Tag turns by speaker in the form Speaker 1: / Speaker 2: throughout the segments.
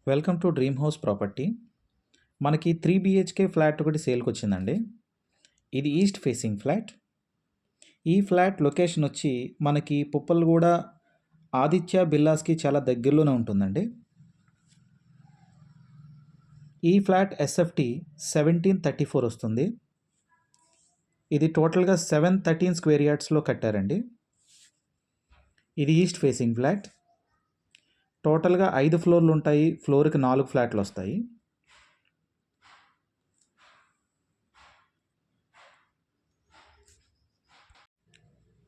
Speaker 1: Welcome to dream house property. మనకి 3 BHK flat ఒకటి సేల్కి వచ్చిందండి. ఇది ఈస్ట్ ఫేసింగ్ ఫ్లాట్. ఈ ఫ్లాట్ లొకేషన్ వచ్చి మనకి పుప్పలగూడ ఆదిత్య బిల్లాస్కి చాలా దగ్గరలోనే ఉంటుందండి. ఈ ఫ్లాట్ ఎస్ఎఫ్టీ 1734 వస్తుంది. ఇది టోటల్గా 713 స్క్వేర్ యార్డ్స్లో కట్టారండి. ఇది ఈస్ట్ ఫేసింగ్ ఫ్లాట్. టోటల్గా 5 ఫ్లోర్లు ఉంటాయి. ఫ్లోర్కి 4 ఫ్లాట్లు వస్తాయి.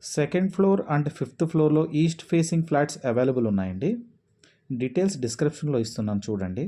Speaker 1: సెకండ్ ఫ్లోర్ అండ్ 5th ఫ్లోర్లో ఈస్ట్ ఫేసింగ్ ఫ్లాట్స్ అవైలబుల్ ఉన్నాయండి. డీటెయిల్స్ డిస్క్రిప్షన్లో ఇస్తున్నాను చూడండి.